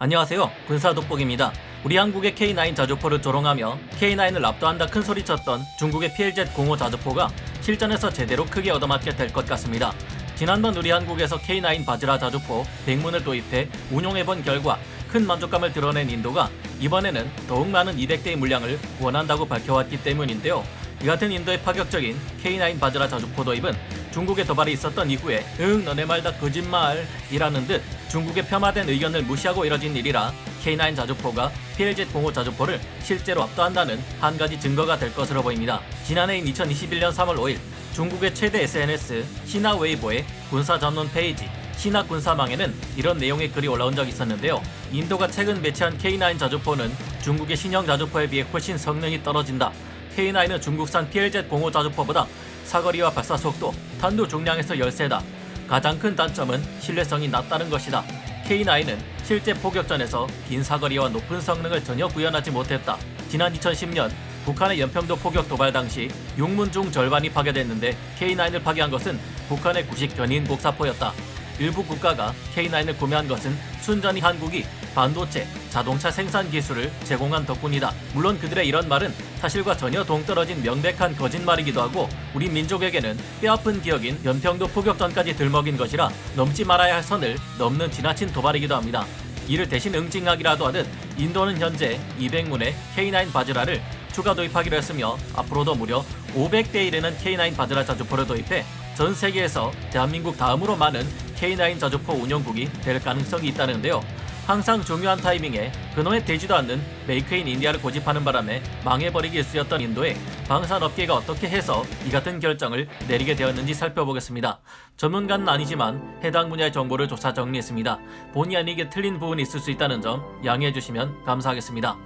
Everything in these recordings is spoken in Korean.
안녕하세요. 군사돋보기입니다. 우리 한국의 K9 자주포를 조롱하며 K9을 압도한다 큰소리쳤던 중국의 PLZ-05 자주포가 실전에서 제대로 크게 얻어맞게 될 것 같습니다. 지난번 우리 한국에서 K9 바즈라 자주포 100문을 도입해 운용해본 결과 큰 만족감을 드러낸 인도가 이번에는 더욱 많은 200대의 물량을 원한다고 밝혀왔기 때문인데요. 이 같은 인도의 파격적인 K9 바즈라 자주포 도입은 중국의 도발이 있었던 이후에 너네 말 다 거짓말이라는 듯 중국의 폄하된 의견을 무시하고 이뤄진 일이라 K9 자주포가 PLZ-05 자주포를 실제로 압도한다는 한 가지 증거가 될 것으로 보입니다. 지난해인 2021년 3월 5일 중국의 최대 SNS 시나 웨이보의 군사 전문 페이지 시나 군사망에는 이런 내용의 글이 올라온 적이 있었는데요. 인도가 최근 배치한 K9 자주포는 중국의 신형 자주포에 비해 훨씬 성능이 떨어진다. K9은 중국산 PLZ-05 자주포보다 사거리와 발사 속도, 탄두 중량에서 열세다. 가장 큰 단점은 신뢰성이 낮다는 것이다. K9은 실제 포격전에서 긴 사거리와 높은 성능을 전혀 구현하지 못했다. 지난 2010년 북한의 연평도 포격 도발 당시 6문 중 절반이 파괴됐는데 K9을 파괴한 것은 북한의 구식 견인 곡사포였다. 일부 국가가 K9을 구매한 것은 순전히 한국이 반도체, 자동차 생산 기술을 제공한 덕분이다. 물론 그들의 이런 말은 사실과 전혀 동떨어진 명백한 거짓말이기도 하고 우리 민족에게는 뼈아픈 기억인 연평도 포격전까지 들먹인 것이라 넘지 말아야 할 선을 넘는 지나친 도발이기도 합니다. 이를 대신 응징하기라도 하듯 인도는 현재 200문의 K9 바즈라를 추가 도입하기로 했으며 앞으로도 무려 500대에 이르는 K9 바즈라 자주포를 도입해 전 세계에서 대한민국 다음으로 많은 K9 자주포 운용국이 될 가능성이 있다는데요. 항상 중요한 타이밍에 그놈의 되지도 않는 메이크 인 인디아를 고집하는 바람에 망해버리기 일쑤였던 인도의 방산업계가 어떻게 해서 이 같은 결정을 내리게 되었는지 살펴보겠습니다. 전문가는 아니지만 해당 분야의 정보를 조사 정리했습니다. 본의 아니게 틀린 부분이 있을 수 있다는 점 양해해 주시면 감사하겠습니다.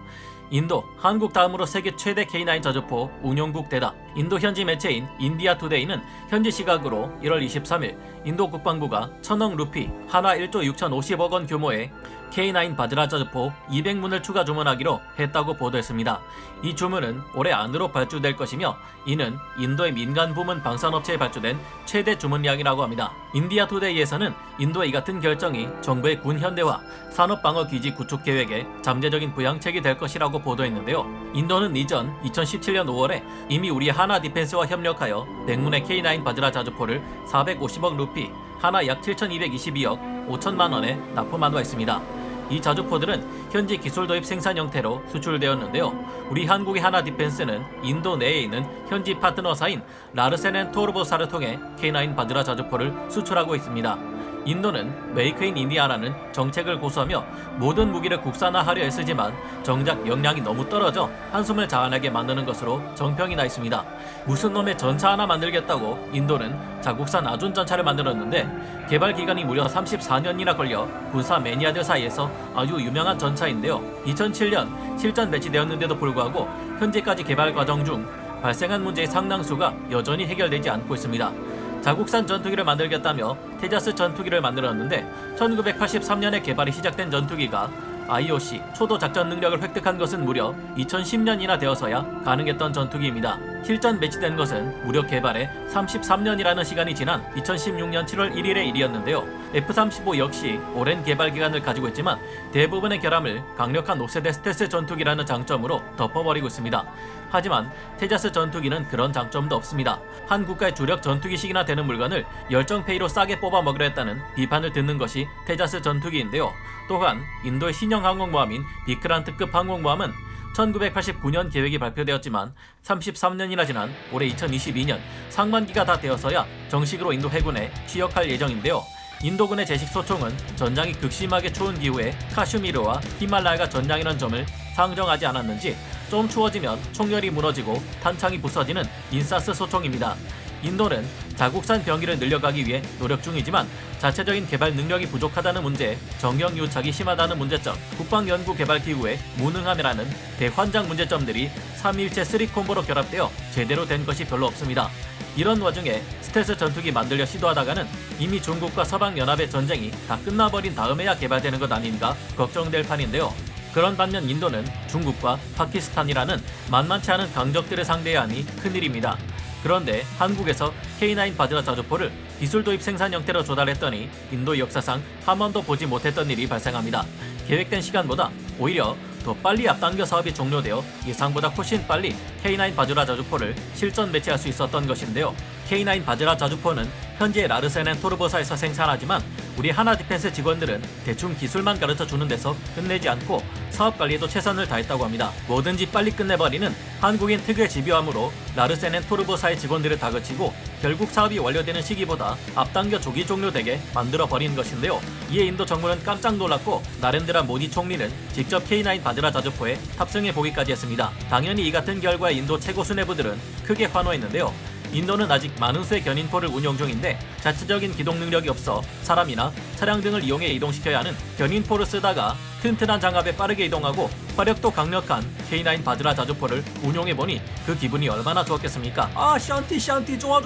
인도, 한국 다음으로 세계 최대 K9 자주포 운용국 되다. 인도 현지 매체인 인디아 투데이는 현지 시각으로 1월 23일 인도 국방부가 1000억 루피, 하나 1조 6,050억 원 규모의 K9 바즈라 자주포 200문을 추가 주문하기로 했다고 보도했습니다. 이 주문은 올해 안으로 발주될 것이며 이는 인도의 민간 부문 방산업체에 발주된 최대 주문량이라고 합니다. 인디아 투데이에서는 인도의 이 같은 결정이 정부의 군 현대화, 산업방어기지 구축 계획의 잠재적인 부양책이 될 것이라고 보도했는데요. 인도는 이전 2017년 5월에 이미 우리 하나 디펜스와 협력하여 100문의 K9 바즈라 자주포를 450억 루피, 하나 약 7,222억 5천만 원에 납품한 바 있습니다. 이 자주포들은 현지 기술 도입 생산 형태로 수출되었는데요. 우리 한국의 하나 디펜스는 인도 내에 있는 현지 파트너사인 라르센 & 토르보사를 통해 K9 바즈라 자주포를 수출하고 있습니다. 인도는 메이크 인 인디아라는 정책을 고수하며 모든 무기를 국산화하려 애쓰지만 정작 역량이 너무 떨어져 한숨을 자아내게 만드는 것으로 정평이 나 있습니다. 무슨 놈의 전차 하나 만들겠다고 인도는 자국산 아준 전차를 만들었는데 개발 기간이 무려 34년이나 걸려 군사 매니아들 사이에서 아주 유명한 전차인데요. 2007년 실전 배치되었는데도 불구하고 현재까지 개발 과정 중 발생한 문제의 상당수가 여전히 해결되지 않고 있습니다. 자국산 전투기를 만들겠다며 테자스 전투기를 만들었는데 1983년에 개발이 시작된 전투기가 IOC 초도 작전 능력을 획득한 것은 무려 2010년이나 되어서야 가능했던 전투기입니다. 실전 배치된 것은 무려 개발에 33년이라는 시간이 지난 2016년 7월 1일의 일이었는데요. F-35 역시 오랜 개발 기간을 가지고 있지만 대부분의 결함을 강력한 5세대 스텔스 전투기라는 장점으로 덮어버리고 있습니다. 하지만 테자스 전투기는 그런 장점도 없습니다. 한 국가의 주력 전투기식이나 되는 물건을 열정페이로 싸게 뽑아 먹으려 했다는 비판을 듣는 것이 테자스 전투기인데요. 또한 인도의 신형 항공모함인 비크란트급 항공모함은 1989년 계획이 발표되었지만 33년이나 지난 올해 2022년 상반기가 다 되어서야 정식으로 인도 해군에 취역할 예정인데요. 인도군의 제식 소총은 전장이 극심하게 추운 기후에 카슈미르와 히말라야가 전장이라는 점을 상정하지 않았는지 좀 추워지면 총열이 무너지고 탄창이 부서지는 인사스 소총입니다. 인도는 자국산 병기를 늘려가기 위해 노력 중이지만 자체적인 개발 능력이 부족하다는 문제, 정경유착이 심하다는 문제점, 국방연구개발기구의 무능함이라는 대환장 문제점들이 3일체 3콤보로 결합되어 제대로 된 것이 별로 없습니다. 이런 와중에 스텔스 전투기 만들려 시도하다가는 이미 중국과 서방연합의 전쟁이 다 끝나버린 다음에야 개발되는 것 아닌가 걱정될 판인데요. 그런 반면 인도는 중국과 파키스탄이라는 만만치 않은 강적들을 상대해야 하니 큰일입니다. 그런데 한국에서 K9 바즈라 자주포를 기술 도입 생산 형태로 조달했더니 인도 역사상 한 번도 보지 못했던 일이 발생합니다. 계획된 시간보다 오히려 더 빨리 앞당겨 사업이 종료되어 예상보다 훨씬 빨리 K9 바즈라 자주포를 실전 배치할 수 있었던 것인데요. K9 바즈라 자주포는 현재 라르센 토르보사에서 생산하지만 우리 하나 디펜스 직원들은 대충 기술만 가르쳐 주는 데서 끝내지 않고 사업 관리에도 최선을 다했다고 합니다. 뭐든지 빨리 끝내버리는 한국인 특유의 집요함으로 라르센 토르보사의 직원들을 다그치고 결국 사업이 완료되는 시기보다 앞당겨 조기 종료되게 만들어버린 것인데요. 이에 인도 정부는 깜짝 놀랐고 나렌드라 모디 총리는 직접 K9 바즈라 자주포에 탑승해 보기까지 했습니다. 당연히 이 같은 결과에 인도 최고 수뇌부들은 크게 환호했는데요. 인도는 아직 많은 수의 견인포를 운용 중인데 자체적인 기동 능력이 없어 사람이나 차량 등을 이용해 이동시켜야 하는 견인포를 쓰다가 튼튼한 장갑에 빠르게 이동하고 화력도 강력한 K9 바즈라 자주포를 운용해보니 그 기분이 얼마나 좋았겠습니까? 샨티 좋아.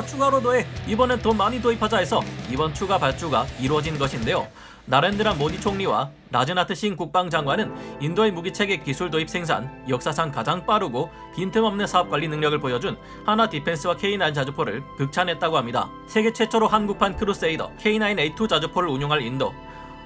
추가로 더해. 이번엔 더 많이 도입하자 해서 이번 추가 발주가 이루어진 것인데요. 나렌드라 모디 총리와 라즈나트 싱 국방장관은 인도의 무기체계 기술 도입 생산 역사상 가장 빠르고 빈틈없는 사업 관리 능력을 보여준 하나 디펜스와 K9 자주포를 극찬했다고 합니다. 세계 최초로 한국판 크루세이더 K9A2 자주포를 운용할 인도.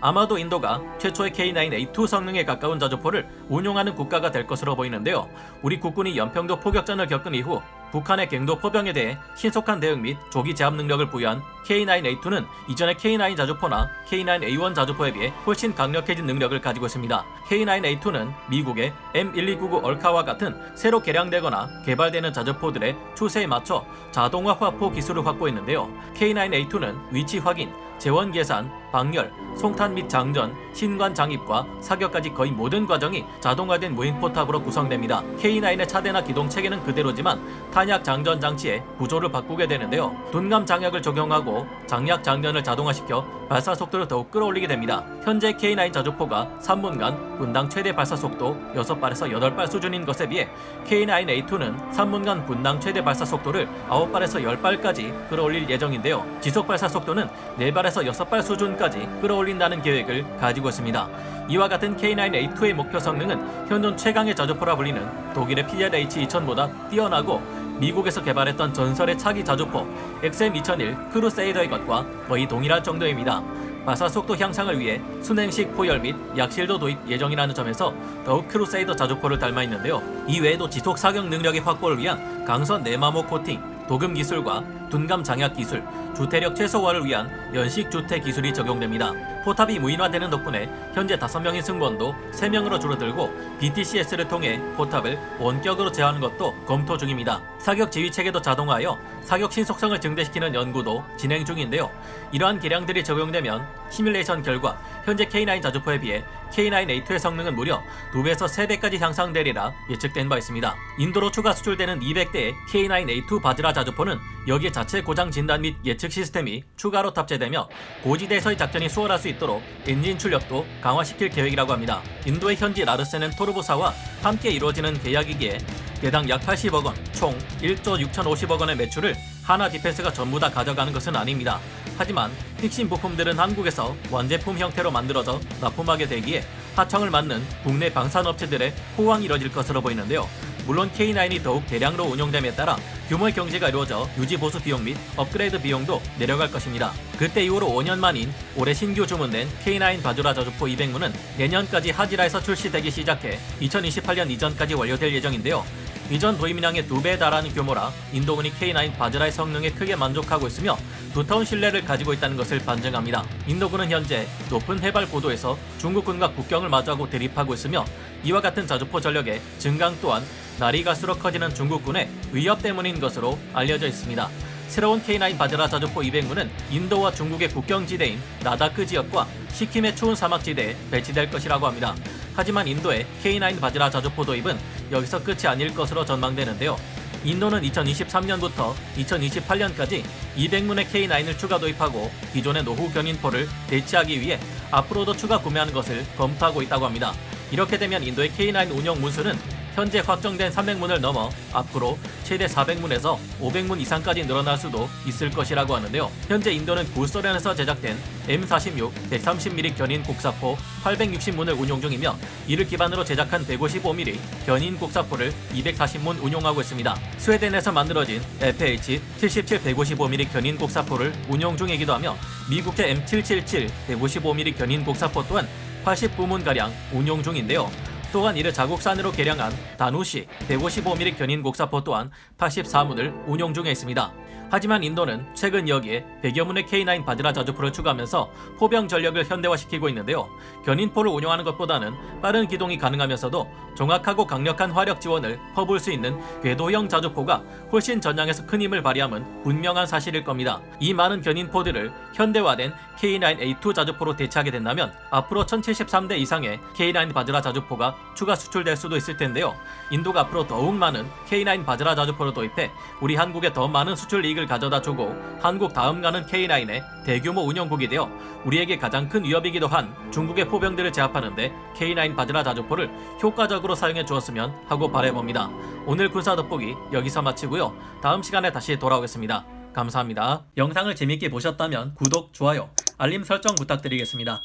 아마도 인도가 최초의 K9A2 성능에 가까운 자주포를 운용하는 국가가 될 것으로 보이는데요. 우리 국군이 연평도 포격전을 겪은 이후 북한의 갱도 포병에 대해 신속한 대응 및 조기 제압 능력을 부여한 K9A2는 이전의 K9 자주포나 K9A1 자주포에 비해 훨씬 강력해진 능력을 가지고 있습니다. K9A2는 미국의 M1299 얼카와 같은 새로 개량되거나 개발되는 자주포들의 추세에 맞춰 자동화 화포 기술을 확보했는데요. K9A2는 위치 확인, 재원 계산, 방열, 송탄 및 장전, 신관 장입과 사격까지 거의 모든 과정이 자동화된 무인 포탑으로 구성됩니다. K9의 차대나 기동 체계는 그대로지만 탄약 장전 장치에 구조를 바꾸게 되는데요. 둔감 장약을 적용하고 장약 장전을 자동화시켜 발사 속도를 더욱 끌어올리게 됩니다. 현재 K9 자주포가 3분간 분당 최대 발사 속도 6발에서 8발 수준인 것에 비해 K9A2는 3분간 분당 최대 발사 속도를 9발에서 10발까지 끌어올릴 예정인데요. 지속 발사 속도는 4발에서 6발 수준까지 끌어올린다는 계획을 가지고 있습니다. 이와 같은 K9A2의 목표 성능은 현존 최강의 자주포라 불리는 독일의 PLH-2000보다 뛰어나고 미국에서 개발했던 전설의 차기 자주포 XM2001 크루세이더의 것과 거의 동일할 정도입니다. 발사 속도 향상을 위해 순행식 포열 및 약실도 도입 예정이라는 점에서 더욱 크루세이더 자주포를 닮아 있는데요. 이외에도 지속 사격 능력의 확보를 위한 강선 내마모 코팅, 도금 기술과 둔감 장약 기술, 주태력 최소화를 위한 연식 주태 기술이 적용됩니다. 포탑이 무인화되는 덕분에 현재 5명인 승무원도 3명으로 줄어들고 BTCS를 통해 포탑을 원격으로 제어하는 것도 검토 중입니다. 사격 지휘 체계도 자동화하여 사격 신속성을 증대시키는 연구도 진행 중인데요. 이러한 개량들이 적용되면 시뮬레이션 결과 현재 K9 자주포에 비해 K9A2의 성능은 무려 2배에서 3배까지 향상되리라 예측된 바 있습니다. 인도로 추가 수출되는 200대의 K9A2 바즈라 자주포는 여기에 자체 고장 진단 및 예측 시스템이 추가로 탑재되며 고지대에서의 작전이 수월할 수 있도록 엔진 출력도 강화시킬 계획이라고 합니다. 인도의 현지 라르센 토르보사와 함께 이루어지는 계약이기에 대당 약 80억 원, 총 1조 6,050억 원의 매출을 하나 디펜스가 전부 다 가져가는 것은 아닙니다. 하지만 핵심 부품들은 한국에서 완제품 형태로 만들어져 납품하게 되기에 하청을 맡는 국내 방산업체들의 호황이 이뤄질 것으로 보이는데요. 물론 K9이 더욱 대량으로 운용됨에 따라 규모의 경제가 이루어져 유지 보수 비용 및 업그레이드 비용도 내려갈 것입니다. 그때 이후로 5년 만인 올해 신규 주문된 K9 바즈라 자주포 200문은 내년까지 하지라에서 출시되기 시작해 2028년 이전까지 완료될 예정인데요. 이전 도입량의 2배에 달하는 규모라 인도군이 K9 바즈라의 성능에 크게 만족하고 있으며 두터운 신뢰를 가지고 있다는 것을 반증합니다. 인도군은 현재 높은 해발 고도에서 중국군과 국경을 마주하고 대립하고 있으며 이와 같은 자주포 전력의 증강 또한 날이 갈수록 커지는 중국군의 위협 때문인 것으로 알려져 있습니다. 새로운 K9 바즈라 자주포 200문은 인도와 중국의 국경지대인 라다크 지역과 시킴의 추운 사막지대에 배치될 것이라고 합니다. 하지만 인도의 K9 바즈라 자주포 도입은 여기서 끝이 아닐 것으로 전망되는데요. 인도는 2023년부터 2028년까지 200문의 K9을 추가 도입하고 기존의 노후 견인포를 대체하기 위해 앞으로도 추가 구매하는 것을 검토하고 있다고 합니다. 이렇게 되면 인도의 K9 운영 문수는 현재 확정된 300문을 넘어 앞으로 최대 400문에서 500문 이상까지 늘어날 수도 있을 것이라고 하는데요. 현재 인도는 구소련에서 제작된 M46 130mm 견인 곡사포 860문을 운용 중이며 이를 기반으로 제작한 155mm 견인 곡사포를 240문 운용하고 있습니다. 스웨덴에서 만들어진 FH 77 155mm 견인 곡사포를 운용 중이기도 하며 미국의 M777 155mm 견인 곡사포 또한 89문가량 운용 중인데요. 또한 이를 자국산으로 개량한 다누시 155mm 견인 곡사포 또한 84문을 운용 중에 있습니다. 하지만 인도는 최근 여기에 100여 문의 K9 바즈라 자주포를 추가하면서 포병 전력을 현대화시키고 있는데요. 견인포를 운용하는 것보다는 빠른 기동이 가능하면서도 정확하고 강력한 화력 지원을 퍼부을 수 있는 궤도형 자주포가 훨씬 전장에서 큰 힘을 발휘함은 분명한 사실일 겁니다. 이 많은 견인포들을 현대화된 K9A2 자주포로 대체하게 된다면 앞으로 1073대 이상의 K9 바즈라 자주포가 추가 수출될 수도 있을 텐데요. 인도가 앞으로 더욱 많은 K9 바즈라 자주포를 도입해 우리 한국에 더 많은 수출 이익을 가져다 주고 한국 다음 가는 K9의 대규모 운영국이 되어 우리에게 가장 큰 위협이기도 한 중국의 포병들을 제압하는데 K9 바즈라 자주포를 효과적으로 사용해 주었으면 하고 바라봅니다. 오늘 군사 돋보기 여기서 마치고요. 다음 시간에 다시 돌아오겠습니다. 감사합니다. 영상을 재밌게 보셨다면 구독, 좋아요, 알림 설정 부탁드리겠습니다.